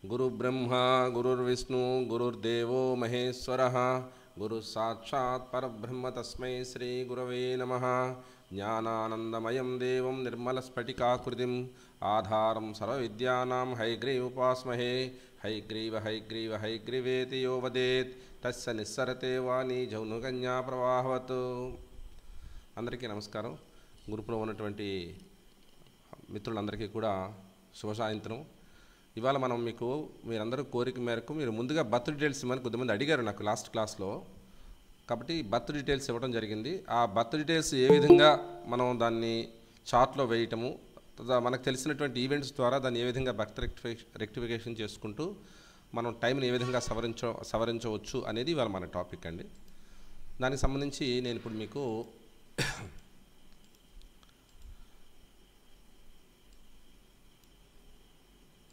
गुरुब्रह्मा गुरुर्विष्णु गुरुर्देवो महेश्वरः गुरु साक्षात् परब्रह्म तस्मै श्री गुरवे नमः। ज्ञानानन्दमयं देवं निर्मलस्फटिकाकृतिम् आधारं सर्वविद्यानां हयग्रीवोपास्महे। हयग्रीव हयग्रीव हयग्रीवेति यो वदेत् तस्य निस्सरते वाणी जौनुकन्या प्रवाहवत्। అందరికీ నమస్కారం. గ్రూప్లో ఉన్నటువంటి మిత్రులందరికీ కూడా శుభ సాయంత్రం. ఇవాళ మనం మీరందరూ కోరిక మేరకు మీరు ముందుగా బర్త్ డీటెయిల్స్ ఇవ్వమని కొద్దిమంది అడిగారు నాకు లాస్ట్ క్లాస్లో, కాబట్టి బర్త్ డీటెయిల్స్ ఇవ్వడం జరిగింది. ఆ బర్త్ డీటెయిల్స్ ఏ విధంగా మనం దాన్ని చార్ట్లో వేయటము, మనకు తెలిసినటువంటి ఈవెంట్స్ ద్వారా దాన్ని ఏ విధంగా బర్త్ రెక్టిఫికేషన్ చేసుకుంటూ మనం టైంని ఏ విధంగా సవరించవచ్చు అనేది ఇవాళ మన టాపిక్ అండి. దానికి సంబంధించి నేను ఇప్పుడు మీకు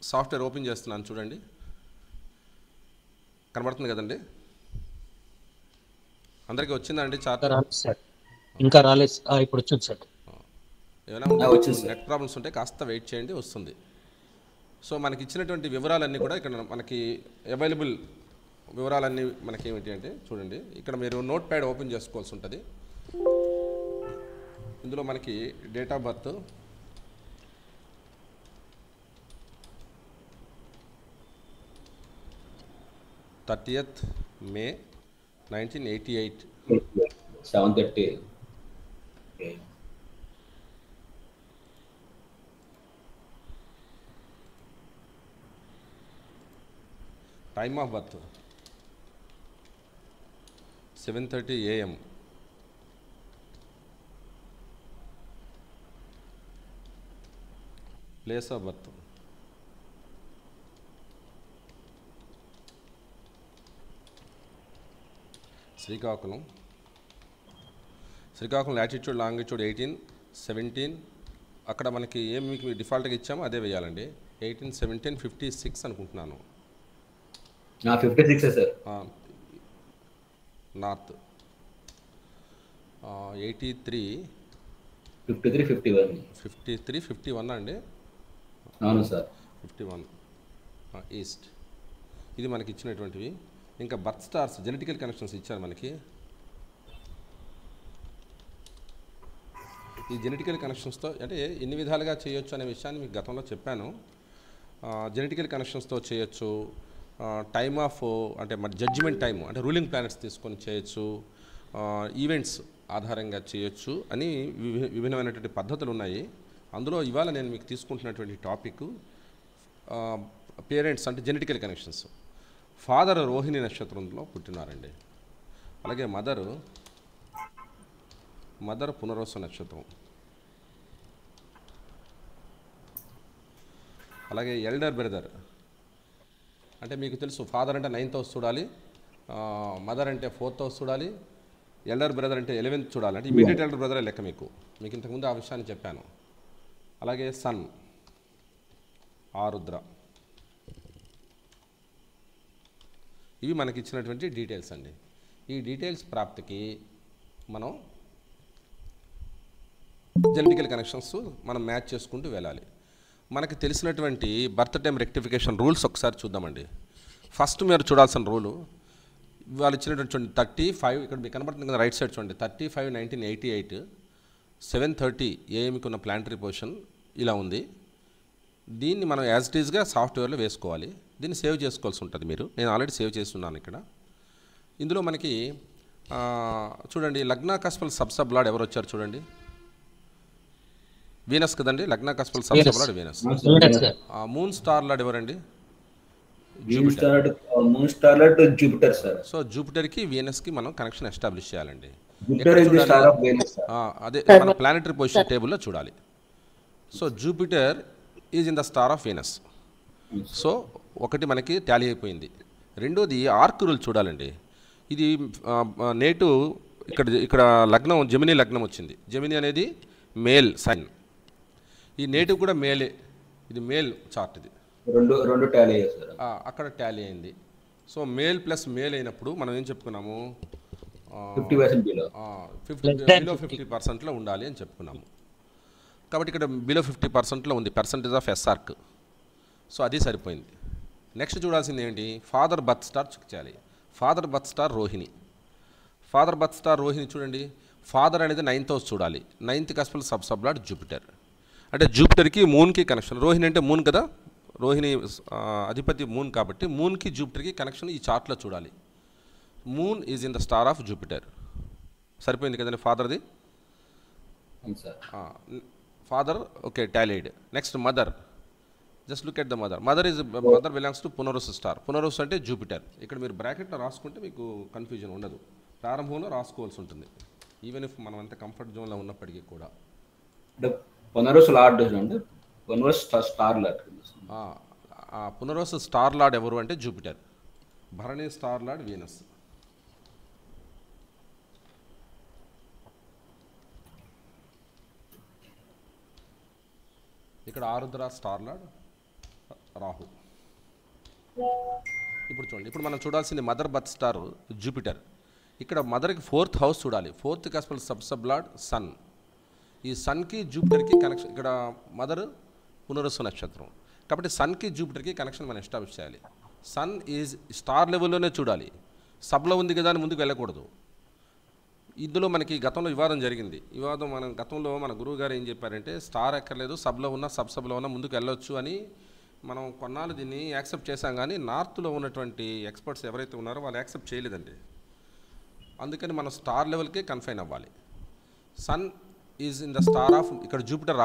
సాఫ్ట్వేర్ ఓపెన్ చేస్తున్నాను, చూడండి. కనబడుతుంది కదండి? అందరికీ వచ్చిందండి చార్ట్? ఇంకా రాలేదు, ఇప్పుడు వచ్చింది సార్. ఏమైనా నెట్ ప్రాబ్లమ్స్ ఉంటే కాస్త వెయిట్ చేయండి, వస్తుంది. సో మనకి ఇచ్చినటువంటి వివరాలన్నీ కూడా ఇక్కడ మనకి అవైలబుల్ వివరాలన్నీ మనకి ఏమిటి అంటే చూడండి, ఇక్కడ మీరు నోట్ ప్యాడ్ ఓపెన్ చేసుకోవాల్సి ఉంటుంది. ఇందులో మనకి date of birth, May 1988, 7:30. Time of birth 7:30 AM. Place of birth Srikakulam. Latitude longitude 18, 17. అక్కడ మనకి ఏమి మీకు డిఫాల్ట్గా ఇచ్చామో అదే వేయాలండి. 18, 17, 56 అనుకుంటున్నాను. 56 సార్. నార్త్ 83, 53, 51. 53, 51 అండి. అవును సార్. 51 ఈస్ట్. ఇది మనకి ఇచ్చినటువంటివి. ఇంకా బర్త్ స్టార్స్ జెనెటికల్ కనెక్షన్స్ ఇచ్చారు మనకి. ఈ జెనెటికల్ కనెక్షన్స్తో అంటే ఎన్ని విధాలుగా చేయొచ్చు అనే విషయాన్ని మీకు గతంలో చెప్పాను. జెనెటికల్ కనెక్షన్స్తో చేయొచ్చు, టైమ్ ఆఫ్ అంటే మన జడ్జిమెంట్ టైము అంటే రూలింగ్ ప్లానెట్స్ తీసుకొని చేయొచ్చు, ఈవెంట్స్ ఆధారంగా చేయొచ్చు అని విభిన్నమైనటువంటి పద్ధతులు ఉన్నాయి. అందులో ఇవాళ నేను మీకు తీసుకుంటున్నటువంటి టాపిక్ పేరెంట్స్ అంటే జెనెటికల్ కనెక్షన్స్. ఫాదర్ రోహిణి నక్షత్రంలో పుట్టినారండి. అలాగే మదర్ పునర్వసు నక్షత్రం. అలాగే ఎల్డర్ బ్రదర్ అంటే మీకు తెలుసు, ఫాదర్ అంటే 9th హౌస్ చూడాలి, మదర్ అంటే 4th హౌస్ చూడాలి, ఎల్డర్ బ్రదర్ అంటే 11th చూడాలి. అంటే ఇమీడియట్ ఎల్డర్ బ్రదరే లెక్క. మీకు ఇంతకుముందు ఆ విషయాన్ని చెప్పాను. అలాగే సన్ ఆరుద్ర. ఇవి మనకి ఇచ్చినటువంటి డీటెయిల్స్ అండి. ఈ డీటెయిల్స్ ప్రాప్తికి మనం జెనెటికల్ కనెక్షన్స్ మనం మ్యాచ్ చేసుకుంటూ వెళ్ళాలి. మనకి తెలిసినటువంటి బర్త్ టైం రెక్టిఫికేషన్ రూల్స్ ఒకసారి చూద్దామండి. ఫస్ట్ మీరు చూడాల్సిన రూలు వాళ్ళు ఇచ్చినటువంటి 35, ఇక్కడ మీకు కనబడుతుంది కదా రైట్ సైడ్ చూడండి, 35, 1988, 7:30 AM ఉన్న ప్లానటరీ పొజిషన్ ఇలా ఉంది. దీన్ని మనం యాజ్ ఇట్ ఈజ్గా సాఫ్ట్వేర్లో వేసుకోవాలి. దీన్ని సేవ్ చేసుకోవాల్సి ఉంటుంది. నేను ఆల్రెడీ సేవ్ చేస్తున్నాను ఇక్కడ. ఇందులో మనకి చూడండి, లగ్నాకస్పల్ సబ్ లార్డ్ ఎవరు వచ్చారు చూడండి, వీనస్ కదండి. లగ్నాకస్పల్ sub lord Venus. Moon star lord ఎవరండి? Jupiter sir. సో జూపిటర్కి వీనస్కి మనం కనెక్షన్ ఎస్టాబ్లిష్ చేయాలండి. అదే మన ప్లానటరీ పొజిషన్ టేబుల్లో చూడాలి. So Jupiter is in the star of Venus. So ఒకటి మనకి టాలీ అయిపోయింది. రెండోది ఆర్క్ రూల్ చూడాలండి. ఇది నేటు ఇక్కడ లగ్నం జెమినీ లగ్నం వచ్చింది. జెమినీ అనేది మేల్ సైన్. ఈ నేటివ్ కూడా మేలే, ఇది మేల్ చార్ట్. ఇది రెండు టాలీ అయ్యాయి సార్. అక్కడ టాలీ అయింది. సో మేల్ ప్లస్ మేల్ అయినప్పుడు మనం ఏం చెప్పుకున్నాము, 50% బిలో 50% ఉండాలి అని చెప్పుకున్నాము. కాబట్టి ఇక్కడ బిలో 50% ఉంది, పర్సంటేజ్ ఆఫ్ ఎస్ఆర్క్. సో అది సరిపోయింది. నెక్స్ట్ చూడాల్సింది ఏంటి, ఫాదర్ బర్త్ స్టార్ చెక్ చేయాలి. Father birth star Rohini. Father birth star Rohini చూడండి. ఫాదర్ అనేది 9th హౌస్ చూడాలి. 9th cuspal sub lord Jupiter. అంటే జూపిటర్కి మూన్కి కనెక్షన్. రోహిణి అంటే మూన్ కదా, రోహిణి అధిపతి మూన్ కాబట్టి మూన్కి జూపిటర్కి కనెక్షన్ ఈ చార్ట్లో చూడాలి. Moon is in the star of Jupiter. సరిపోయింది కదండి ఫాదర్ది. Father okay tallied. Next mother, just look at the mother. Mother belongs to Punarvasu star. Punarvasu అంటే జూపిటర్. ఇక్కడ మీరు బ్రాకెట్లో రాసుకుంటే మీకు కన్ఫ్యూజన్ ఉండదు. ప్రారంభంలో రాసుకోవాల్సి ఉంటుంది, ఈవెన్ ఇఫ్ మనం అంత కంఫర్ట్ జోన్లో ఉన్నప్పటికీ కూడా. పునరుస్ లార్డ్ అంటే పునరుస్ స్టార్ లార్డ్. పునరుస్ స్టార్ లార్డ్ ఎవరు అంటే Jupiter. Bharani star lord Venus. ఇక్కడ ఆరుద్ర స్టార్ లార్డ్ రాహు. ఇప్పుడు చూడండి, ఇప్పుడు మనం చూడాల్సింది మదర్ బర్త్ స్టార్ జూపిటర్. ఇక్కడ మదర్కి 4th హౌస్ చూడాలి. 4th cuspal sub lord sun. ఈ సన్కి జూపిటర్కి కనెక్షన్. ఇక్కడ మదర్ పునరుస్సు నక్షత్రం కాబట్టి సన్కి జూపిటర్కి కనెక్షన్ మనం ఎస్టాబ్లిష్ చేయాలి. సన్ ఈజ్ స్టార్ లెవెల్లోనే చూడాలి. సబ్లో ఉంది కదా అని ముందుకు వెళ్ళకూడదు. ఇందులో మనకి గతంలో వివాదం జరిగింది. గతంలో మన గురువు గారు ఏం చెప్పారంటే స్టార్ ఎక్కర్లేదు, సబ్లో ఉన్న సబ్లో ఉన్న ముందుకు వెళ్ళొచ్చు అని. మనం కొన్నాళ్ళు దీన్ని యాక్సెప్ట్ చేశాం, కానీ నార్త్లో ఉన్నటువంటి ఎక్స్పర్ట్స్ ఎవరైతే ఉన్నారో వాళ్ళు యాక్సెప్ట్ చేయలేదండి. అందుకని మనం స్టార్ లెవెల్కే కన్ఫైన్ అవ్వాలి. Sun is in the star of, ఇక్కడ జూపిటర్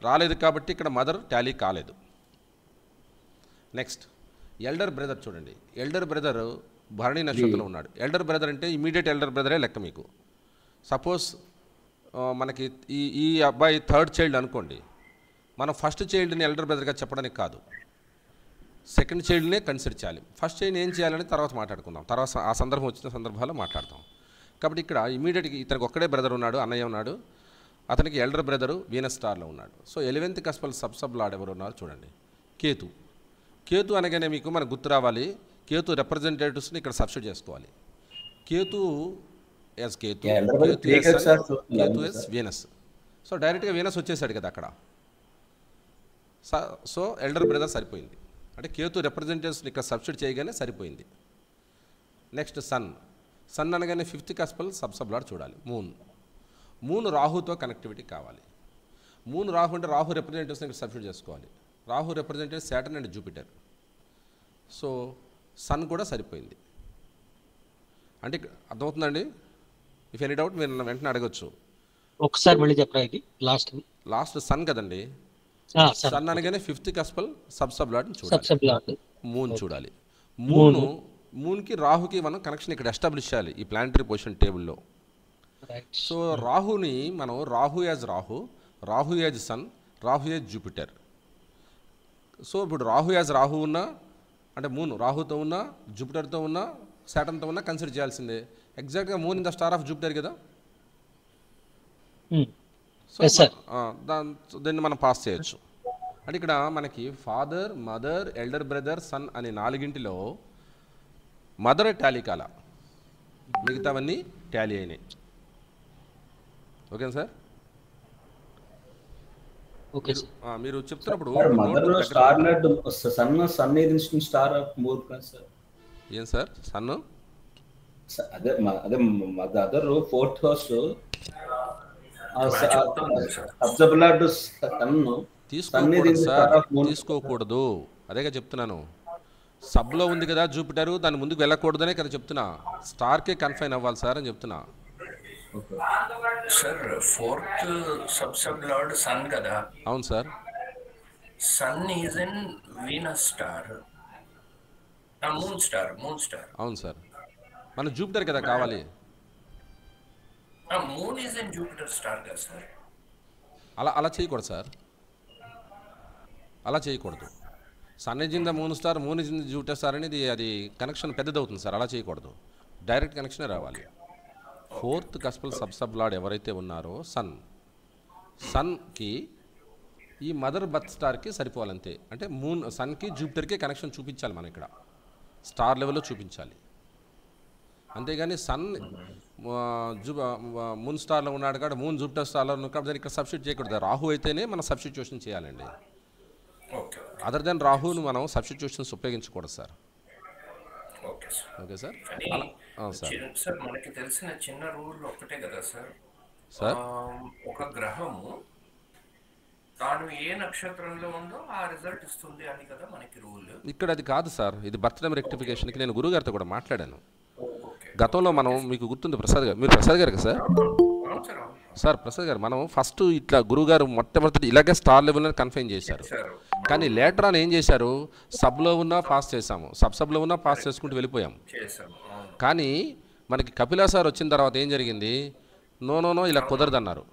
రాలేదు కాబట్టి ఇక్కడ మదర్ టాలీ కాలేదు. నెక్స్ట్ ఎల్డర్ బ్రదర్ చూడండి. ఎల్డర్ బ్రదర్ భరణి నక్షత్రంలో ఉన్నాడు. ఎల్డర్ బ్రదర్ అంటే ఇమీడియట్ ఎల్డర్ బ్రదరే లెక్క మీకు. సపోజ్ మనకి ఈ అబ్బాయి 3rd చైల్డ్ అనుకోండి, మనం ఫస్ట్ చైల్డ్ని ఎల్డర్ బ్రదర్గా చెప్పడానికి కాదు, 2nd చైల్డ్నే కన్సిడర్ చేయాలి. ఫస్ట్ చైల్డ్ ఏం చేయాలని తర్వాత మాట్లాడుకుందాం, తర్వాత ఆ సందర్భం వచ్చిన సందర్భాల్లో మాట్లాడతాం. కాబట్టి ఇక్కడ ఇమీడియట్గా ఇతనికి ఒక్కడే బ్రదర్ ఉన్నాడు, అన్నయ్య ఉన్నాడు. అతనికి ఎల్డర్ బ్రదరు వీనస్ స్టార్లో ఉన్నాడు. So 11th cuspal sub lord ఎవరు ఉన్నారు చూడండి, కేతు. కేతు అనగానే మీకు మనకు గుర్తు రావాలి, కేతు రిప్రజెంటేటివ్స్ని ఇక్కడ సబ్స్టిట్యూట్ చేసుకోవాలి. Ketu as Venus. సో డైరెక్ట్గా వీనస్ వచ్చేసాడు కదా అక్కడ. సో ఎల్డర్ బ్రదర్ సరిపోయింది. అంటే కేతు రిప్రజెంటేటివ్స్ని ఇక్కడ సబ్స్టిట్యూట్ చేయగానే సరిపోయింది. నెక్స్ట్ సన్ అనగానే 5th కస్పల్ సబ్ లార్డ్ చూడాలి. మూన్ రాహుతో కనెక్టివిటీ కావాలి. రాహు అంటే రాహు రిప్రజెంటేటివ్స్ని ఇక్కడ సబ్స్టిట్యూట్ చేసుకోవాలి. Rahu representative Saturn and Jupiter. So sun కూడా సరిపోయింది. అంటే అర్థమవుతుందండి. ఇఫ్ ఎనీ డౌట్ మీరు వెంటనే అడగచ్చు. ఒకసారి మళ్ళీ చెప్పరా, ఇది లాస్ట్ సన్ కదండి. సన్ అనగానే 5th కస్పల్ సబ్ లార్డ్ చూడాలి. మూన్ చూడాలి. మూన్కి రాహుకి మనం కనెక్షన్ ఇక్కడ ఎస్టాబ్లిష్ చేయాలి ఈ ప్లానటరీ పొజిషన్ టేబుల్లో. సో రాహుని మనం Rahu as sun, Rahu as Jupiter. So ఇప్పుడు రాహు ఉన్నా అంటే మూన్ రాహుతో ఉన్నా, జూపిటర్తో ఉన్నా, సాటర్న్తో ఉన్నా కన్సిడర్ చేయాల్సిందే. ఎగ్జాక్ట్గా moon in the star of Jupiter కదా. సో దాన్ని మనం పాస్ చేయొచ్చు. అంటే ఇక్కడ మనకి father, mother, elder brother, sun అనే 4గింటిలో మదర్ టాలీ కాల, మిగతావన్నీ టాలీ అయినాయి. ఓకేనా సార్? మీరు చెప్తున్నప్పుడు ఏం సార్ సన్ అదే మదర్ 4th హౌస్ తీసుకోకూడదు. అదేగా చెప్తున్నాను. సబ్లో ఉంది కదా జూపిటర్, దాని ముందుకు వెళ్ళకూడదనే కదా చెప్తున్నా. స్టార్కే కన్ఫైన్ అవ్వాలి సార్ అని చెప్తున్నా. Sir 4th sub lord sun కదా. అవును sir. Sun is in Venus star, moon star. అవును సార్. మన జూపిటర్ కదా కావాలి. Moon is in Jupiter star కదా సార్. అలా చేయకూడదు సార్, అలా చేయకూడదు. Sun is in the moon star, moon is in the Jupiter star అనేది అది కనెక్షన్ పెద్దదవుతుంది సార్. అలా చేయకూడదు, డైరెక్ట్ కనెక్షనే రావాలి. 4th కస్పల్ సబ్ లార్డ్ ఎవరైతే ఉన్నారో సన్కి ఈ మదర్ బర్త్ స్టార్కి సరిపోవాలంతే. అంటే సన్కి జూపిటర్కి కనెక్షన్ చూపించాలి మనం ఇక్కడ, స్టార్ లెవెల్లో చూపించాలి. అంతేగాని సన్ మూన్ స్టార్లో ఉన్నాడు కాబట్టి మూన్ జూపిటర్ స్టార్లో ఉన్నాడు కాబట్టి దాన్ని ఇక్కడ సబ్స్టిట్యూట్ చేయకూడదు. రాహు అయితేనే మనం సబ్స్టిట్యూషన్ చేయాలండి. ఓకే. అదర్ దెన్ రాహుని మనం సబ్స్టిట్యూషన్స్ ఉపయోగించకూడదు sir. Okay sir. Okay sir. కానీ అలా సార్ సార్ మనకి తెలిసిన చిన్న రూల్ ఒకటే కదా సార్, సార్ ఒక గ్రహము తాను ఏ నక్షత్రంలో ఉందో ఆ రిజల్ట్ ఇస్తుంది అని కదా మనకి రూల్. ఇక్కడ అది కాదు సార్, ఇది బర్త్డే రెక్టిఫికేషన్కి నేను గురుగారితో కూడా మాట్లాడాను ఓకే గతంలో. మనం మీకు గుర్తుంది ప్రసాద్ గారు, మీరు ప్రసాద్ గారు సార్. అవును సార్, అవును సార్ ప్రసాద్ గారు, మనం ఫస్ట్ ఇట్లా గురుగారు మొట్టమొదటి ఇలాగే స్టార్ లెవెల్లో కన్ఫైన్ చేశారు. సార్. కానీ లేటర్ అని ఏం చేశారు, సబ్లో ఉన్నా పాస్ చేసాము, సబ్లో ఉన్నా పాస్ చేసుకుంటూ వెళ్ళిపోయాం. చేసాము. అవును. కానీ మనకి కపిలా సార్ వచ్చిన తర్వాత ఏం జరిగింది, నో ఇలా కుదరదన్నారు.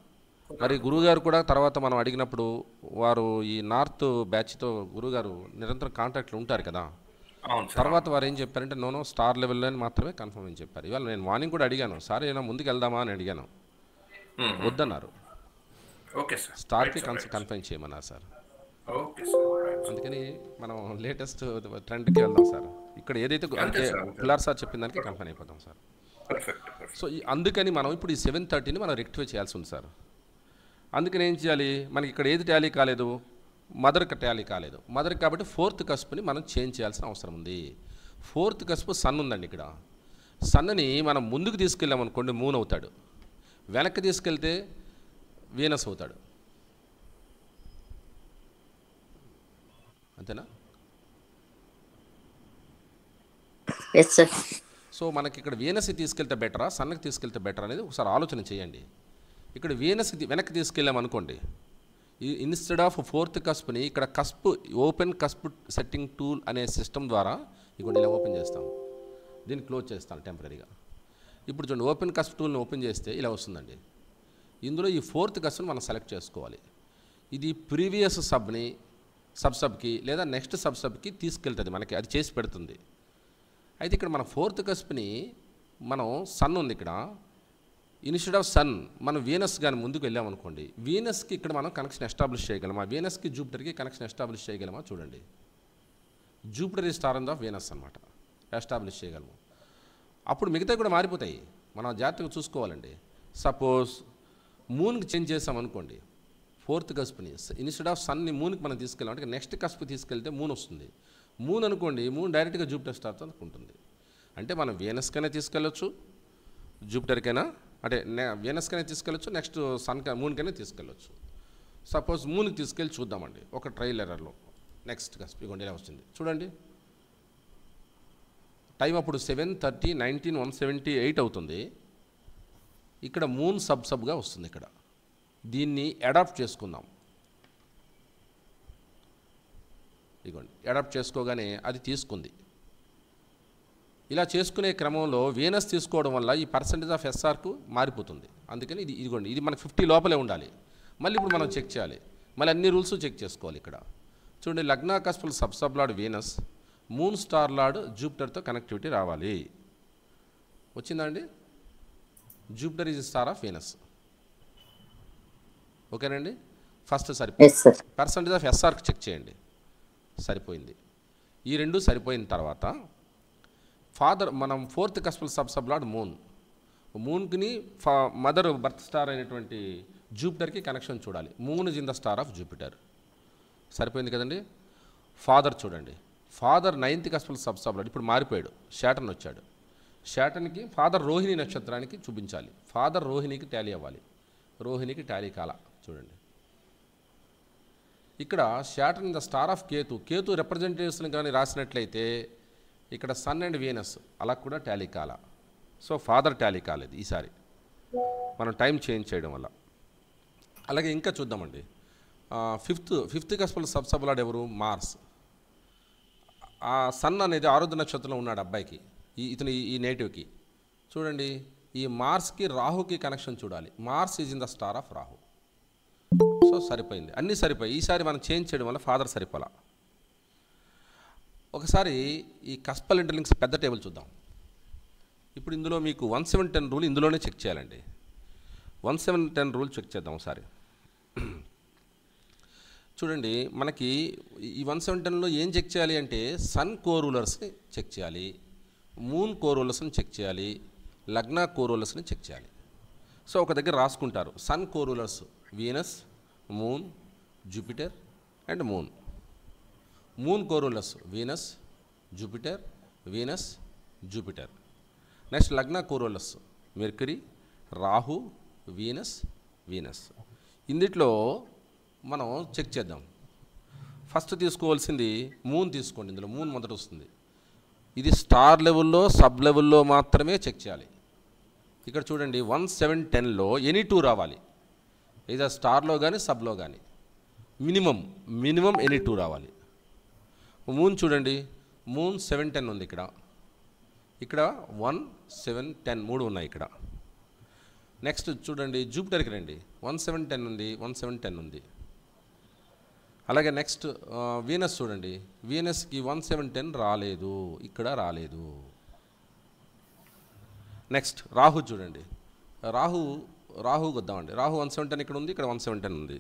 మరి గురువుగారు కూడా తర్వాత మనం అడిగినప్పుడు వారు ఈ నార్త్ బ్యాచ్తో గురువుగారు నిరంతరం కాంటాక్ట్లో ఉంటారు కదా, అవును సార్. తర్వాత వారు ఏం చెప్పారంటే నో స్టార్ లెవెల్లో మాత్రమే కన్ఫర్మ్ అని చెప్పారు. ఇవాళ నేను మార్నింగ్ కూడా అడిగాను, సార్ ఏమైనా ముందుకు వెళ్దామా అని అడిగాను, వద్దన్నారు. Okay sir. స్టార్కి కన్ఫైన్ చేయమన్నారు సార్. Okay sir, right. అందుకని మనం లేటెస్ట్ ట్రెండ్కి వెళ్దాం సార్. ఇక్కడ ఏదైతే అంటే సార్. పిల్లార్ సార్ చెప్పిన దానికి కన్ఫైన్ అయిపోతాం సార్. పర్ఫెక్ట్. సో అందుకని మనం ఇప్పుడు ఈ 7:30ని మనం రెక్టిఫై చేయాల్సి ఉంది సార్. అందుకని ఏం చేయాలి, మనకి ఇక్కడ ఏది టాలీ కాలేదు, మదర్కి టాలీ కాలేదు. మదర్కి కాబట్టి 4th కస్ప్ని మనం చేంజ్ చేయాల్సిన అవసరం ఉంది. 4th కస్ప్ సన్ ఉందండి. ఇక్కడ సన్ని మనం ముందుకు తీసుకెళ్ళామనుకోండి మూన్ అవుతాడు, వెనక్కి తీసుకెళ్తే వీనస్ అవుతాడు. అంతేనా? సో మనకి ఇక్కడ వీనస్ తీసుకెళ్తే బెటరా, సన్కి తీసుకెళ్తే బెటర్ అనేది ఒకసారి ఆలోచన చేయండి. ఇక్కడ వీనస్ వెనక్కి తీసుకెళ్ళామనుకోండి, ఇన్స్టెడ్ ఆఫ్ 4th కస్ప్ని ఇక్కడ cusp open cusp setting tool అనే సిస్టమ్ ద్వారా ఇక్కడ ఇలా ఓపెన్ చేస్తాం, దీన్ని క్లోజ్ చేస్తాను టెంపరీగా. ఇప్పుడు చూడండి, ఓపెన్ కస్ప్ టూల్ని ఓపెన్ చేస్తే ఇలా వస్తుందండి. ఇందులో ఈ 4th కస్ప్ని మనం సెలెక్ట్ చేసుకోవాలి. ఇది ప్రీవియస్ సబ్కి లేదా నెక్స్ట్ సబ్కి తీసుకెళ్తుంది, మనకి అది చేసి పెడుతుంది. అయితే ఇక్కడ మన 4th కస్ప్ని మనం సన్ ఉంది ఇక్కడ, ఇన్స్టెడ్ ఆఫ్ సన్ మనం వీనస్ కానీ ముందుకు వెళ్ళామనుకోండి, వీనస్కి ఇక్కడ మనం కనెక్షన్ ఎస్టాబ్లిష్ చేయగలమా, వీనస్కి జూపిటర్కి కనెక్షన్ ఎస్టాబ్లిష్ చేయగలమా చూడండి. జూపిటర్ ఈ స్టార్ ఆఫ్ వీనస్ అనమాట, ఎస్టాబ్లిష్ చేయగలము. అప్పుడు మిగతా కూడా మారిపోతాయి, మనం జాగ్రత్తగా చూసుకోవాలండి. సపోజ్ మూన్కి చేంజ్ చేసామనుకోండి, 4th కస్ప్ని ఇన్స్టెడ్ ఆఫ్ సన్ని మూన్కి మనం తీసుకెళ్ళామంటే నెక్స్ట్ కస్ప్ తీసుకెళ్తే మూన్ వస్తుంది. మూన్ అనుకోండి, మూన్ డైరెక్ట్గా జూపిటర్ స్టార్తో ఉంటుంది. అంటే మనం వీనస్కైనా తీసుకెళ్ళొచ్చు, జూపిటర్కైనా అంటే వీనస్కైనా తీసుకెళ్ళొచ్చు, నెక్స్ట్ మూన్కైనా తీసుకెళ్ళొచ్చు. సపోజ్ మూన్కి తీసుకెళ్ళి చూద్దామండి ఒక ట్రయల్ ఎర్రర్లో. నెక్స్ట్ కస్ప్ ఇవ్వండి ఇలా వచ్చింది చూడండి. టైం అప్పుడు 7:30 19:178 అవుతుంది. ఇక్కడ మూన్ సబ్గా వస్తుంది. ఇక్కడ దీన్ని అడాప్ట్ చేసుకుందాం. ఇదిగోండి, అడాప్ట్ చేసుకోగానే అది తీసుకుంది. ఇలా చేసుకునే క్రమంలో వీనస్ తీసుకోవడం వల్ల ఈ పర్సెంటేజ్ ఆఫ్ ఎస్ఆర్కు మారిపోతుంది. అందుకని ఇదిగోండి, ఇది మనకు 50 లోపలే ఉండాలి. మళ్ళీ ఇప్పుడు మనం చెక్ చేయాలి, మళ్ళీ అన్ని రూల్స్ చెక్ చేసుకోవాలి. ఇక్కడ చూడండి, లగ్నా cuspal sub lord Venus, moon star lord జూపిటర్తో కనెక్టివిటీ రావాలి. వచ్చిందండి. Jupiter is star of Venus. ఓకేనండి, ఫస్ట్ సరిపోయింది. పర్సెంటేజ్ ఆఫ్ ఎస్ఆర్కి చెక్ చేయండి, సరిపోయింది. ఈ రెండు సరిపోయిన తర్వాత మనం 4th కస్పుల్ సబ్లార్డ్ మూన్కి మదర్ బర్త్ స్టార్ అయినటువంటి జూపిటర్కి కనెక్షన్ చూడాలి. Moon is in the star of Jupiter. సరిపోయింది కదండి. ఫాదర్ చూడండి, ఫాదర్ 9th కస్పుల్ సబ్లార్డ్ ఇప్పుడు మారిపోయాడు, శాటర్న్ వచ్చాడు. శాటర్న్కి ఫాదర్ రోహిణి నక్షత్రానికి చూపించాలి. ఫాదర్ రోహిణికి టాలీ అవ్వాలి, రోహిణికి టాలీ కాల. చూడండి, ఇక్కడ Saturn the star of Ketu representation కానీ రాసినట్లయితే ఇక్కడ సన్ అండ్ వీనస్ అలా కూడా టాలీ కాల. సో ఫాదర్ టాలీ కాలేదు ఈసారి మనం టైం చేంజ్ చేయడం వల్ల. అలాగే ఇంకా చూద్దామండి, ఫిఫ్త్ కస్పుల్ సబ్లార్డ్ ఎవరు, మార్స్. ఆ సన్ అనేది ఆరుద్ర నక్షత్రంలో ఉన్నాడు అబ్బాయికి, ఈ నేటివ్కి. చూడండి, ఈ మార్స్కి రాహుకి కనెక్షన్ చూడాలి. Mars is in the star of Rahu. So సరిపోయింది, అన్నీ సరిపోయి. ఈసారి మనం చేంజ్ చేయడం వల్ల ఫాదర్ సరిపోలా. ఒకసారి ఈ కస్పల్ ఇంటర్లింక్స్ పెద్ద టేబుల్ చూద్దాం. ఇప్పుడు ఇందులో మీకు 1710 రూల్ ఇందులోనే చెక్ చేయాలండి. 1710 రూల్ చెక్ చేద్దాం ఒకసారి. చూడండి, మనకి ఈ 1710లో ఏం చెక్ చేయాలి అంటే సన్ కోరూలర్స్ని చెక్ చేయాలి, మూన్ కోరూలర్స్ని చెక్ చేయాలి, లగ్నా కోరూలర్స్ని చెక్ చేయాలి. సో ఒక దగ్గర రాసుకుంటారు, sun corulers Venus, moon, Jupiter and moon. Moon corulers Venus Jupiter Venus Jupiter. Next లగ్న corulers Mercury Rahu Venus Venus. ఇందులో మనం చెక్ చేద్దాం. ఫస్ట్ తీసుకోవాల్సింది మూన్ తీసుకోండి. ఇందులో మూన్ మొదట వస్తుంది. ఇది స్టార్ లెవెల్లో సబ్ లెవెల్లో మాత్రమే చెక్ చేయాలి. ఇక్కడ చూడండి 1 7 10లో ఎనీ 2 రావాలి. ఇది స్టార్లో కానీ సబ్లో కానీ మినిమం ఎనీ 2 రావాలి. మూన్ చూడండి, మూన్ 7 10 ఉంది. ఇక్కడ 1 7 10 3 ఉన్నాయి ఇక్కడ. నెక్స్ట్ చూడండి జూపిటర్కి రండి. 1 7 10 ఉంది, 1 7 10 ఉంది. అలాగే నెక్స్ట్ వీనస్ చూడండి, వీనస్కి 1 7 10 రాలేదు, ఇక్కడ రాలేదు. నెక్స్ట్ రాహు చూడండి, రాహు వద్దామండి. రాహు 1 7 10 ఇక్కడ ఉంది, ఇక్కడ 1 7 10 ఉంది.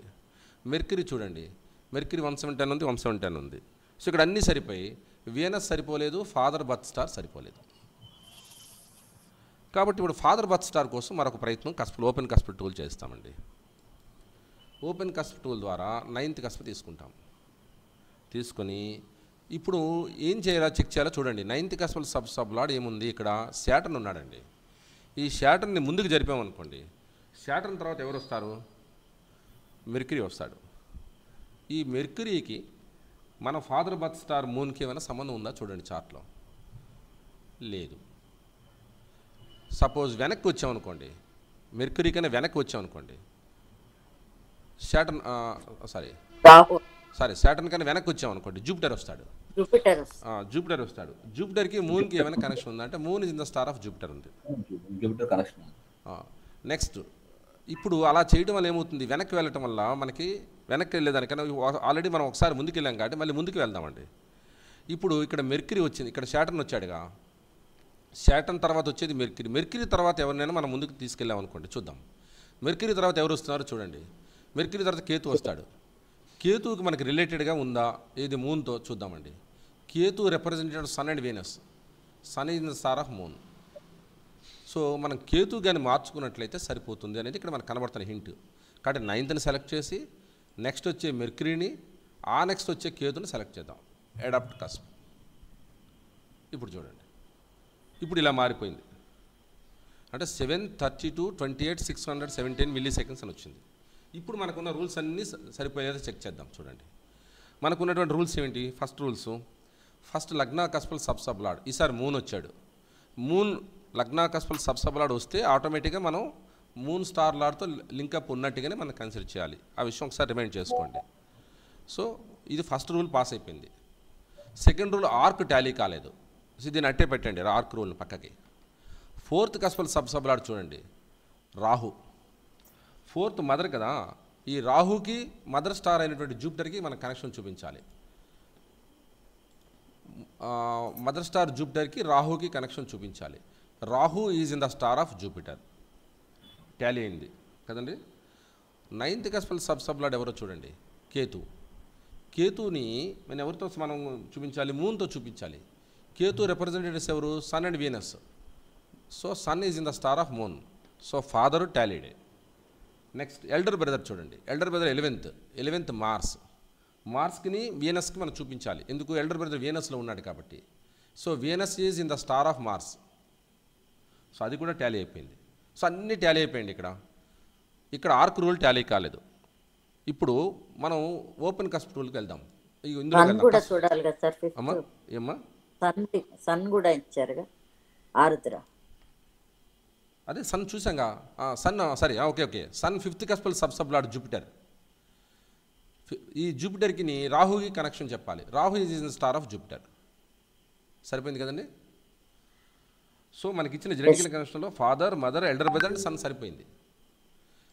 మెర్క్యూరీ చూడండి, మెర్క్యూరీ 1 7 10 ఉంది, 1 7 10 ఉంది. సో ఇక్కడ అన్నీ సరిపోయి వీనస్ సరిపోలేదు, ఫాదర్ బర్త్ స్టార్ సరిపోలేదు. కాబట్టి ఇప్పుడు ఫాదర్ బర్త్ స్టార్ కోసం మరొక ప్రయత్నం ఓపెన్ కస్ప్ టూల్ చేస్తామండి. ఓపెన్ కస్ప్ టూల్ ద్వారా 9th కస్ప్ తీసుకుంటాం. తీసుకొని ఇప్పుడు ఏం చేయాలో చెక్ చేయాలో చూడండి. 9th కస్ప్ సబ్లాడ్ ఏముంది, ఇక్కడ శాటర్న్ ఉన్నాడండి. ఈ శాటర్న్ని ముందుకు జరిపామనుకోండి, శాటర్న్ తర్వాత ఎవరు వస్తారు, మెర్క్యూరీ వస్తాడు. ఈ మెర్క్యూరీకి మన ఫాదర్ బర్త్ స్టార్ మూన్కి ఏమైనా సంబంధం ఉందా చూడండి చార్ట్లో. లేదు. సపోజ్ వెనక్కి వచ్చామనుకోండి, మెర్క్యూరీ కన్నా వెనక్కి వచ్చామనుకోండి, శాటర్న్ కన్నా వెనక్కి వచ్చామనుకోండి జూపిటర్ వస్తాడు. జూపిటర్కి మూన్కి ఏమైనా కనెక్షన్ ఉందా అంటే moon is in the star of Jupiter ఉంది. Jupiter connection. నెక్స్ట్ ఇప్పుడు అలా చేయడం వల్ల ఏమవుతుంది, వెనక్కి వెళ్ళటం వల్ల మనకి వెనక్కి వెళ్ళేదానికన్నా ఆల్రెడీ మనం ఒకసారి ముందుకు వెళ్ళాం కాబట్టి మళ్ళీ ముందుకు వెళ్దామండి. ఇప్పుడు ఇక్కడ మెర్క్యూరీ వచ్చింది, ఇక్కడ శాటర్న్ వచ్చాడుగా. శాటర్న్ తర్వాత వచ్చేది మెర్క్యూరీ. మెర్క్యూరీ తర్వాత ఎవరినైనా మనం ముందుకు తీసుకెళ్ళాం అనుకోండి, చూద్దాం. మెర్క్యూరీ తర్వాత ఎవరు వస్తున్నారో చూడండి. మెర్క్యూరీ తర్వాత కేతు వస్తాడు. కేతువుకి మనకి రిలేటెడ్గా ఉందా ఏది మూన్తో చూద్దామండి. Ketu represented sun and Venus. Sun is the star of moon. So మనం కేతు కానీ మార్చుకున్నట్లయితే సరిపోతుంది అనేది ఇక్కడ మనకు కనబడుతున్న హింట్. కాబట్టి 9th సెలెక్ట్ చేసి నెక్స్ట్ వచ్చే మెర్క్యూరీని నెక్స్ట్ వచ్చే కేతుని సెలెక్ట్ చేద్దాం. Adopt cusp. ఇప్పుడు చూడండి, ఇప్పుడు ఇలా మారిపోయింది. అంటే 7:32 28 617 milliseconds అని వచ్చింది. ఇప్పుడు మనకున్న రూల్స్ అన్నీ సరిపోయేది చెక్ చేద్దాం. చూడండి మనకున్నటువంటి రూల్స్ ఏమిటి. ఫస్ట్ లగ్నా కస్పల్ సబ్లాడ్. ఈసారి మూన్ వచ్చాడు. మూన్ లగ్నా కస్పల్ సబ్లాడ్ వస్తే ఆటోమేటిక్గా మనం మూన్ స్టార్ లాడ్తో లింకప్ ఉన్నట్టుగానే మనం కన్సిడర్ చేయాలి. ఆ విషయం ఒకసారి రిమైండ్ చేసుకోండి. సో ఇది ఫస్ట్ రూల్ పాస్ అయిపోయింది. సెకండ్ రూల్ ఆర్క్ టాలీ కాలేదు. దీన్ని అట్టే పెట్టండి, ఆర్క్ రూల్ని పక్కకి. 4th కస్పల్ సబ్లాడ్ చూడండి, రాహు 4th మదర్ కదా. ఈ రాహుకి మదర్ స్టార్ అయినటువంటి జూపిటర్కి మనం కనెక్షన్ చూపించాలి. మదర్ స్టార్ జూపిటర్కి రాహుకి కనెక్షన్ చూపించాలి. Rahu is in the star of Jupiter. Tally అయింది కదండి. 9th కస్పల్ సబ్లాడ్ ఎవరో చూడండి, కేతుని మనం ఎవరితో మనం చూపించాలి, మూన్తో చూపించాలి. కేతు రిప్రజెంటేటివ్స్ ఎవరు, sun and Venus. So sun is in the star of moon. So father టాలీడే. నెక్స్ట్ ఎల్డర్ బ్రదర్ చూడండి, ఎల్డర్ బ్రదర్ 11th మార్స్కి వీనస్కి మనం చూపించాలి. ఎందుకు, ఎల్డర్ బ్రదర్ వీనస్లో ఉన్నాడు కాబట్టి. So Venus is in the star of Mars. So అది కూడా టాలీ అయిపోయింది. సో అన్నీ టాలీ అయిపోయింది. ఇక్కడ ఆర్క్ రూల్ టాలీ కాలేదు. ఇప్పుడు మనం ఓపెన్ కస్ప్ టూల్కి వెళ్దాం. ఇందులో చూడాలి కదా సార్. అమ్మా ఏమ్మా సన్ కూడా ఇచ్చారుగా ఆరుద్ర. అదే సన్ చూసాంగా. సన్ సరే okay. Sun 5th cuspal sub lord Jupiter. ఈ జూపిటర్కి రాహుకి కనెక్షన్ చెప్పాలి. Rahu is in star of Jupiter. సరిపోయింది కదండి. సో మనకి ఇచ్చిన జెనెటికల్ కనెక్షన్లో father, mother, elder brother and sun సరిపోయింది.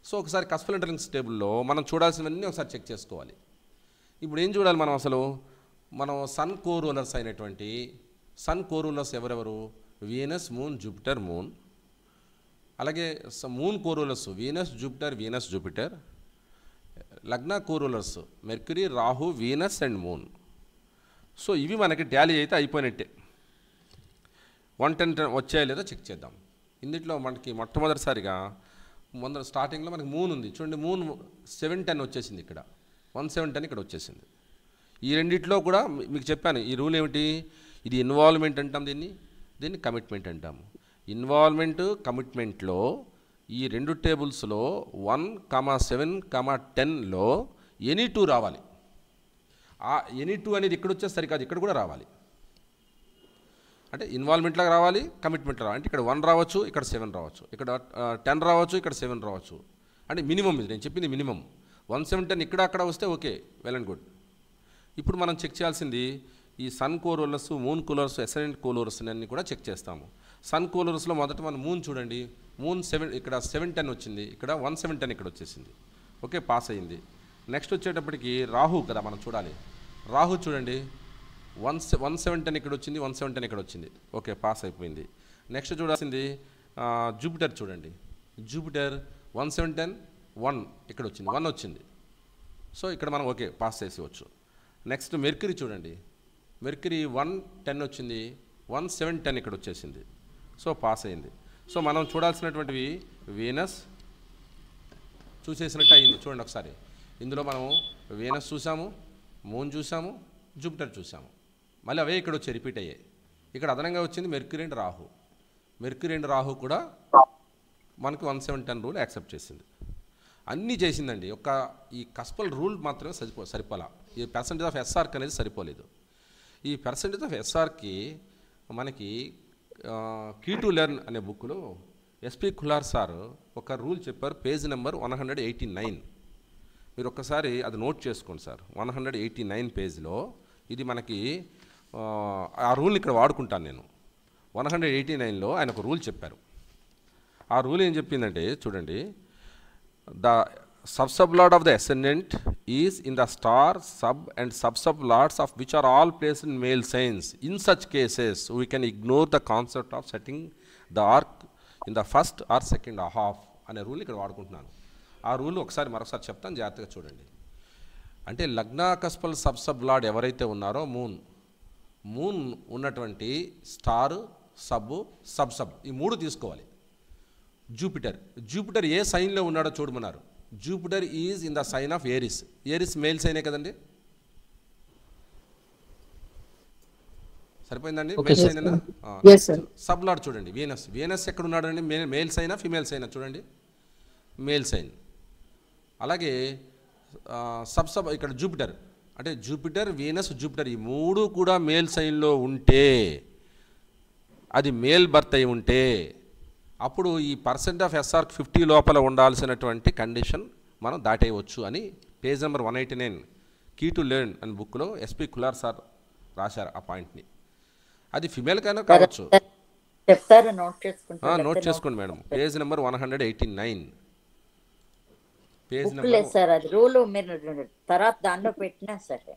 సో ఒకసారి కస్పల్ ఇంటర్లింక్స్ టేబుల్లో మనం చూడాల్సినవన్నీ ఒకసారి చెక్ చేసుకోవాలి. ఇప్పుడు ఏం చూడాలి మనం అసలు, మనం సన్ కోరూలర్స్ అయినటువంటి సన్ కోరూలర్స్ ఎవరెవరు, వీనస్, మూన్, జూపిటర్, మూన్. అలాగే మూన్ కోరూలర్స్ వీనస్, జూపిటర్. లగ్న corulers Mercury, Rahu, Venus and moon. So ఇవి మనకి టాలీ అయితే అయిపోయినట్టే. 110 వచ్చాయో లేదో చెక్ చేద్దాం. ఇందులో మనకి మొట్టమొదటిసారిగా స్టార్టింగ్లో మనకి మూన్ ఉంది చూడండి. మూన్ 710 వచ్చేసింది ఇక్కడ, 1 7 10 ఇక్కడ వచ్చేసింది. ఈ రెండిట్లో కూడా మీకు చెప్పాను ఈ రూల్ ఏమిటి, ఇది ఇన్వాల్వ్మెంట్ అంటాం, దీన్ని కమిట్మెంట్ అంటాము. ఇన్వాల్వ్మెంట్ కమిట్మెంట్లో ఈ రెండు టేబుల్స్లో 1,7,10లో ఎనీ 2 రావాలి. ఆ ఎనీ 2 అనేది ఇక్కడ వచ్చే సరికాదు, ఇక్కడ కూడా రావాలి. అంటే ఇన్వాల్వ్మెంట్లో రావాలి, కమిట్మెంట్లో రావాలి. అంటే ఇక్కడ 1 రావచ్చు, ఇక్కడ 7 రావచ్చు, ఇక్కడ 10 రావచ్చు, ఇక్కడ 7 రావచ్చు. అంటే మినిమం ఇది నేను చెప్పింది మినిమం. 1,7,10 ఇక్కడ అక్కడ వస్తే ఓకే, వెల్ అండ్ గుడ్. ఇప్పుడు మనం చెక్ చేయాల్సింది ఈ సన్ కోరోలర్స్, మూన్ కోలోరస్, ఎసెండెంట్ కోలోరస్ అన్ని కూడా చెక్ చేస్తాము. సన్ కోలోరస్లో మొదట మనం మూన్ చూడండి, మూన్ 7 ఇక్కడ 710 వచ్చింది, ఇక్కడ 1,7,10 ఇక్కడ వచ్చేసింది, ఓకే పాస్ అయింది. నెక్స్ట్ వచ్చేటప్పటికి రాహు కదా మనం చూడాలి, రాహు చూడండి 1,710 ఇక్కడ వచ్చింది, 1,710 ఇక్కడ వచ్చింది, ఓకే పాస్ అయిపోయింది. నెక్స్ట్ చూడాల్సింది జూపిటర్ చూడండి, జూపిటర్ 1,710 1 ఇక్కడ వచ్చింది, 1 వచ్చింది, సో ఇక్కడ మనం ఓకే పాస్ చేసేవచ్చు. నెక్స్ట్ మెర్క్యూరీ చూడండి, మెర్క్యూరీ 110 వచ్చింది, 1,710 ఇక్కడ వచ్చేసింది, సో పాస్ అయింది. సో మనం చూడాల్సినటువంటివి వీనస్ చూసేసినట్టు అయింది. చూడండి ఒకసారి, ఇందులో మనం వీనస్ చూసాము, మూన్ చూసాము, జూపిటర్ చూసాము, మళ్ళీ అవే ఇక్కడ వచ్చి రిపీట్ అయ్యాయి. ఇక్కడ అదనంగా వచ్చింది mercury and Rahu. Mercury and Rahu కూడా మనకి 1,710 రూల్ యాక్సెప్ట్ చేసింది, అన్నీ చేసిందండి. ఈ కస్పల్ రూల్ మాత్రమే సరిపోలా. ఈ పర్సంటేజ్ ఆఫ్ ఎస్ఆర్కి అనేది సరిపోలేదు. ఈ పర్సంటేజ్ ఆఫ్ ఎస్ఆర్కి మనకి కీ టు లెర్న్ అనే బుక్లో ఎస్పి ఖులార్ సార్ ఒక రూల్ చెప్పారు, పేజ్ నెంబర్ 189. మీరు ఒక్కసారి అది నోట్ చేసుకోండి సార్. 189 పేజ్లో ఇది మనకి ఆ రూల్ని ఇక్కడ వాడుకుంటాను నేను. 189లో ఆయన ఒక రూల్ చెప్పారు. ఆ రూల్ ఏం చెప్పిందంటే చూడండి, the subsublord of the ascendant is in the star, sub and subsublords of which are all placed in male signs. In such cases, we can ignore the concept of setting the arc in the first or second half అనే rule ఇక్కడ వాడుకుంటున్నాను. ఆ rule మరొకసారి చెప్తాను, జాగ్రత్తగా చూడండి. అంటే లగ్నాకస్పల్ సబ్సబ్లాడ్ ఎవరైతే ఉన్నారో మూన్ ఉన్నటువంటి స్టార్, సబ్ ఈ 3 తీసుకోవాలి. జూపిటర్ ఏ సైన్లో ఉన్నాడో చూడమన్నారు. Jupiter is in the sign of Aries. Aries male సైనే కదండి, సరిపోయిందండి, మేల్ సైన్ అయినా. సబ్లాడ్ చూడండి వీనస్ ఎక్కడ ఉన్నాడండి, మేల్ సైనా ఫీమేల్ సైనా చూడండి, మేల్ సైన్. అలాగే సబ్ ఇక్కడ జూపిటర్, అంటే జూపిటర్, వీనస్, జూపిటర్ ఈ 3 కూడా మేల్ సైన్లో ఉంటే, అది మేల్ బర్త్ అయి ఉంటే అప్పుడు ఈ పర్సెంట్ ఆఫ్ ఎస్ఆర్కి 50 లోపల ఉండాల్సినటువంటి కండిషన్ మనం దాటేయవచ్చు అని page number 189 key to learn అనే బుక్లో ఎస్పి ఖులార్ సార్ రాశారు ఆ పాయింట్ని. అది ఫిమేల్కైనా కావచ్చు, నోట్ చేసుకోండి madam. Page number 189 page number sir, అది రూల్ మీరు తర్వాత దాంట్లో పెట్టినా సరే.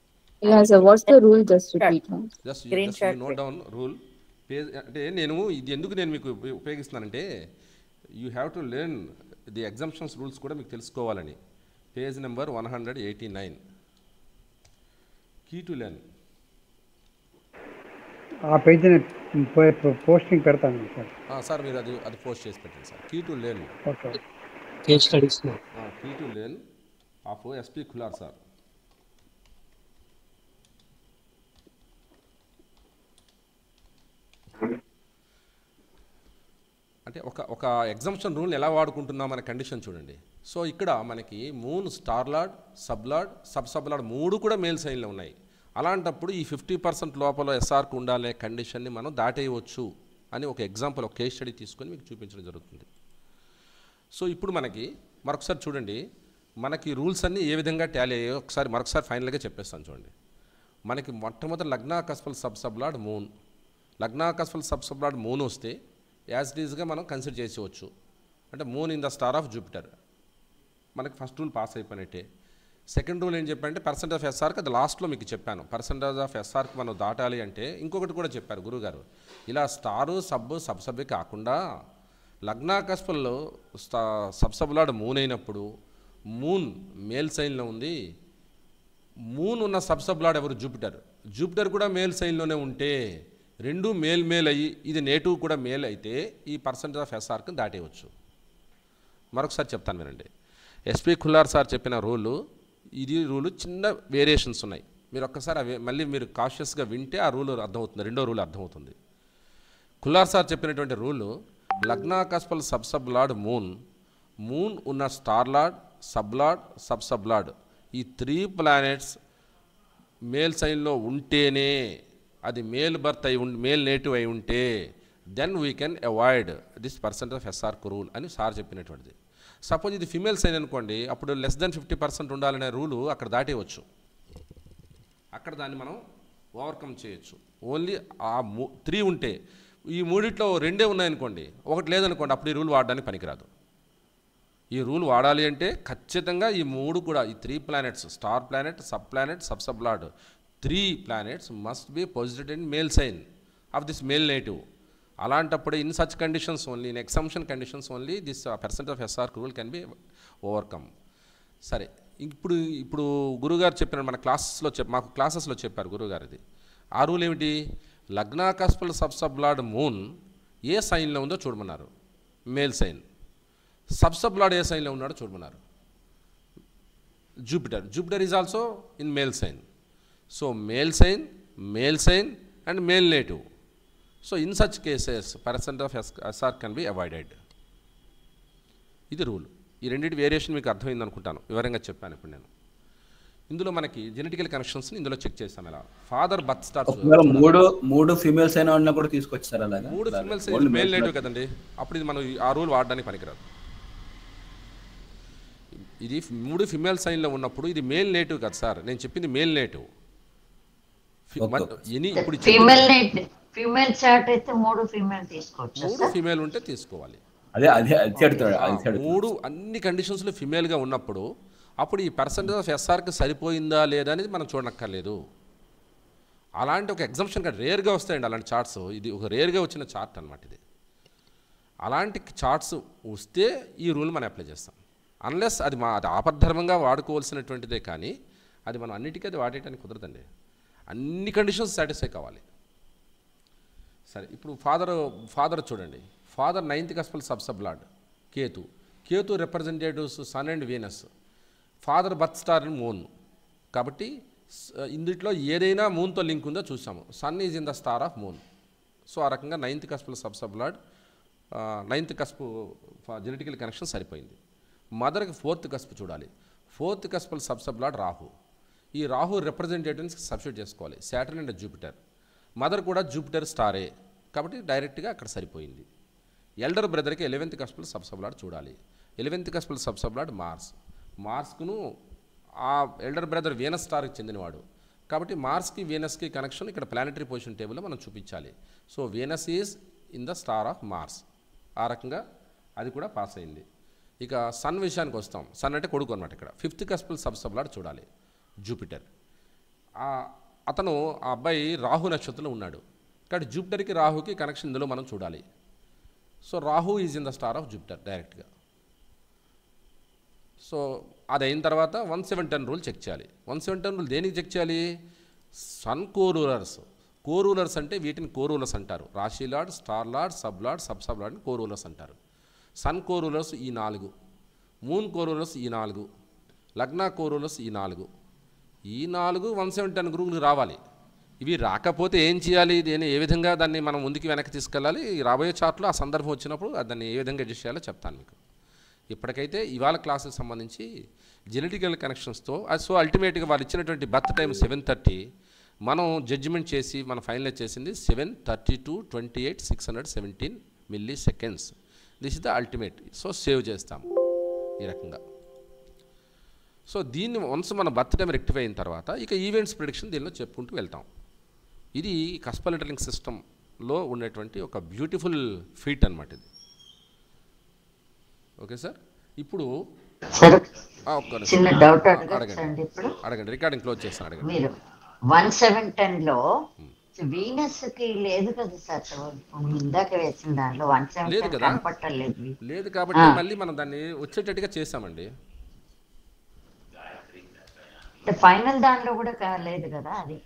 What's the rule, just repeat. Just note down rule. Page అంటే ఇది ఎందుకు నేను మీకు ఉపయోగిస్తున్నానంటే you have to learn the exemptions rules కూడా మీకు తెలుసుకోవాలని. Page number 189 key to learn. ఆ పేజ్ని పోస్టింగ్ పెడతాను సార్, మీరు అది పోస్ట్ చేసి పెట్టండి sir. Key to learn, okay, case studies, key to learn of SP Khullar sir. అంటే ఒక ఎగ్జామ్షన్ రూల్ ఎలా వాడుకుంటున్నాం అనే కండిషన్ చూడండి. సో ఇక్కడ మనకి మూన్, స్టార్లార్డ్, సబ్లార్డ్ 3 కూడా మేల్ సైన్లో ఉన్నాయి. అలాంటప్పుడు ఈ 50% లోపల ఎస్ఆర్కు ఉండాలనే కండిషన్ని మనం దాటేయవచ్చు అని ఒక ఎగ్జాంపుల్, ఒక కేస్ స్టడీ తీసుకొని మీకు చూపించడం జరుగుతుంది. సో ఇప్పుడు మరొకసారి చూడండి, మనకి రూల్స్ అన్నీ ఏ విధంగా టాలీ అయ్యాయో మరొకసారి ఫైనల్గా చెప్పేస్తాను చూడండి. మనకి మొట్టమొదటి లగ్నాకస్పల్ సబ్సబ్లార్డ్ మూన్, లగ్నాకస్పల్ సబ్సబ్లార్డ్ మూన్ వస్తే యాజ్ ఇట్ ఈజ్గా మనం కన్సిడర్ చేసేవచ్చు. అంటే moon in the star of Jupiter, మనకి ఫస్ట్ రూల్ పాస్ అయిపోయినట్టే. సెకండ్ రూల్ ఏం చెప్పారంటే పర్సెంటేజ్ ఆఫ్ ఎస్ఆర్కి, అది లాస్ట్లో మీకు చెప్పాను. పర్సెంటేజ్ ఆఫ్ ఎస్ఆర్కి మనం దాటాలి అంటే ఇంకొకటి కూడా చెప్పారు గురువుగారు, ఇలా స్టారు, సబ్సబ్ కాకుండా లగ్నాకస్పల్లో సబ్సబ్లార్డ్ మూన్ అయినప్పుడు మూన్ మేల్ సైన్లో ఉంది, మూన్ ఉన్న సబ్సబ్లార్డ్ ఎవరు, జూపిటర్ కూడా మేల్ సైన్లోనే ఉంటే, రెండు మేల్ అయ్యి ఇది నేటివ్ కూడా మేల్ అయితే ఈ పర్సెంటేజ్ ఆఫ్ ఎస్ఆర్కి దాటేయవచ్చు. మరొకసారి చెప్తాను వినండి. ఎస్పి ఖులార్ సార్ చెప్పిన రూలు, ఇది రూలు చిన్న వేరియేషన్స్ ఉన్నాయి. మీరు ఒక్కసారి మళ్ళీ మీరు కాషియస్గా వింటే ఆ రూల్ అర్థమవుతుంది, రెండో రూల్ అర్థమవుతుంది. కుల్లార్ సార్ చెప్పినటువంటి రూలు లగ్నాకస్పల్ సబ్సబ్ లార్డ్ మూన్ ఉన్న స్టార్ లార్డ్, సబ్ లార్డ్ ఈ 3 ప్లానెట్స్ మేల్ సైన్లో ఉంటేనే, అది మేల్ బర్త్ మేల్ నేటివ్ అయి ఉంటే then we can avoid this % SR rule అని సార్ చెప్పినటువంటిది. సపోజ్ ఇది ఫిమేల్ సైన్ అనుకోండి, అప్పుడు లెస్ దెన్ 50% ఉండాలనే రూలు అక్కడ దాటేయవచ్చు, అక్కడ దాన్ని మనం ఓవర్కమ్ చేయొచ్చు. ఓన్లీ ఆ 3 ఉంటే, ఈ 3 2 ఉన్నాయనుకోండి, 1 లేదనుకోండి, అప్పుడు ఈ రూల్ వాడడానికి పనికిరాదు. ఈ రూల్ వాడాలి అంటే ఖచ్చితంగా ఈ 3 కూడా, ఈ 3 planets star planet, sub lord 3 planets must be posited in male sign of this male native. అలాంటప్పుడు in such conditions only, in exemption conditions only this % SR rule can be overcome. సరే, ఇప్పుడు గురుగారు చెప్పిన మన మాకు క్లాసెస్లో చెప్పారు గురుగారు ఇది. ఆ రూల్ ఏమిటి? లగ్నాకస్పల్ సబ్ లార్డ్ మూన్ ఏ సైన్లో ఉందో చూడమన్నారు, మేల్ సైన్. సబ్ లార్డ్ ఏ సైన్లో ఉన్నాడో చూడమన్నారు, Jupiter is also in male sign. So male sign and male native. So in such cases % SR can be avoided. ఇది రూల్. ఈ రెండింటి వేరియేషన్ మీకు అర్థమైంది అనుకుంటాను, వివరంగా చెప్పాను ఇప్పుడు నేను. ఇందులో మనకి జెనెటికల్ కనెక్షన్స్ని ఇందులో చెక్ చేస్తాం. ఎలా ఫాదర్ బర్త్ స్టార్, 3 ఫీమేల్స్ అయినా ఉన్నా కూడా తీసుకొచ్చారు అలాగా. 3 ఫీమేల్స్ మేల్ నేటివ్ కదండి, అప్పుడు ఇది మనం ఆ రూల్ వాడడానికి పనికిరాదు. ఇది 3 ఫిమేల్ సైన్లో ఉన్నప్పుడు ఇది మేల్ నేటివ్ కదా సార్, నేను చెప్పింది మేల్ నేటివ్. ఇప్పుడు ఫీమేల్ చార్ట్ అయితే 3 ఫీమేల్ తీసుకోవచ్చు. 3 ఫిమేల్ ఉంటే తీసుకోవాలి. అదే 3 అన్ని కండిషన్స్లో ఫిమేల్గా ఉన్నప్పుడు అప్పుడు ఈ % SRకి సరిపోయిందా లేదా అనేది మనం చూడనక్కర్లేదు. అలాంటి ఒక ఎగ్జంప్షన్ రేర్గా వస్తాయండి అలాంటి చార్ట్స్. ఇది ఒక రేర్గా వచ్చిన చార్ట్ అనమాట ఇది. అలాంటి చార్ట్స్ వస్తే ఈ రూల్ మనం అప్లై చేస్తాం. అన్లెస్ అది ఆపద్ధర్మంగా వాడుకోవాల్సినటువంటిదే, కానీ అది మనం అన్నిటికీ అది వాడేయడానికి కుదరదండి. అన్ని కండిషన్స్ సాటిస్ఫై కావాలి. సరే, ఇప్పుడు ఫాదర్ చూడండి. Father 9th cuspal sub lord Ketu representatives sun and Venus. Father birth star moon. కాబట్టి ఇందులో ఏదైనా మూన్తో లింక్ ఉందో చూసాము. Sun is in the star of moon. So ఆ రకంగా 9th cuspal sub lord 9th cusp genetical connection సరిపోయింది. మదర్కి 4th కస్ప్ చూడాలి. 4th cuspal sub lord Rahu. ఈ రాహు రిప్రజెంటేటివ్స్కి సబ్స్టిట్యూట్ చేసుకోవాలి, సాటర్న్ అండ్ జూపిటర్. మదర్ కూడా జూపిటర్ స్టారే కాబట్టి డైరెక్ట్గా అక్కడ సరిపోయింది. ఎల్డర్ బ్రదర్కి 11th కస్పల్ సబ్ లార్డ్ చూడాలి. 11th కస్పల్ సబ్ లార్డ్ మార్స్కును ఆ ఎల్డర్ బ్రదర్ వీనస్ స్టార్కి చెందినవాడు కాబట్టి మార్స్కి వీనస్కి కనెక్షన్ ఇక్కడ ప్లానెటరీ పొజిషన్ టేబుల్లో మనం చూపించాలి. So Venus is in the star of Mars. ఆ రకంగా అది కూడా పాస్ అయింది. ఇక సన్ విషయానికి వస్తాం. సన్ అంటే కొడుకు అనమాట. ఇక్కడ 5th కస్పల్ సబ్ లార్డ్ చూడాలి, జూపిటర్. అతను ఆ అబ్బాయి రాహు నక్షత్రంలో ఉన్నాడు కాబట్టి జూపిటర్కి రాహుకి కనెక్షన్ ఇందులో మనం చూడాలి. So Rahu is in the star of Jupiter డైరెక్ట్గా. సో అది అయిన తర్వాత 1710 రూల్ చెక్ చేయాలి. 1710 రూల్ దేనికి చెక్ చేయాలి? సన్ కోరూలర్స్ అంటే వీటిని కోరూలర్స్ అంటారు. రాశి లార్డ్, స్టార్ లార్డ్, సబ్ లార్డ్ని కోరూలర్స్ అంటారు. సన్ కోరూలర్స్ ఈ 4, మూన్ కోరూలర్స్ ఈ 4, లగ్నా కోరూలర్స్ ఈ 4. ఈ 4 1710 రూల్ రావాలి. ఇవి రాకపోతే ఏం చేయాలి, దీన్ని ఏ విధంగా దాన్ని మనం ముందుకు వెనక్కి తీసుకెళ్ళాలి, రాబోయే చార్ట్లో ఆ సందర్భం వచ్చినప్పుడు దాన్ని ఏ విధంగా అడ్జస్ట్ చేయాలో చెప్తాను మీకు. ఇప్పటికైతే ఇవాళ క్లాసుకి సంబంధించి జెనెటికల్ కనెక్షన్స్తో సో అల్టిమేట్గా వాళ్ళు ఇచ్చినటువంటి బర్త్ టైం 7:30, మనం జడ్జిమెంట్ చేసి మనం ఫైనలైజ్ చేసింది 7:32:28:617 milliseconds. This is the ultimate. So save చేస్తాము ఈ రకంగా. సో దీన్ని వన్స్ మన బర్త్ టైం రెక్టిఫై అయిన తర్వాత ఇక ఈవెంట్స్ ప్రిడిక్షన్ దీనిలో చెప్పుకుంటూ వెళ్తాం. ఇది కస్పల్ ఇంటర్లింక్ సిస్టంలో ఉన్నటువంటి ఒక బ్యూటిఫుల్ ఫీట్ అనమాట ఇది. ఓకే సార్, ఇప్పుడు చిన్న డౌట్ అడగండి. రికార్డింగ్ క్లోజ్ చేస్తాను. అడగండి. మీరు 1710 లో వీనస్ కి లేదు కదా సార్, ఇందాక వేసిన దాంట్లో 1710 కనపట్టలేదు. లేదు కాబట్టి మళ్ళీ మనం దాన్ని వచ్చేటట్టుగా చేసామండి. ఫైనల్ దాంట్లో కూడా లేదు కదా అది.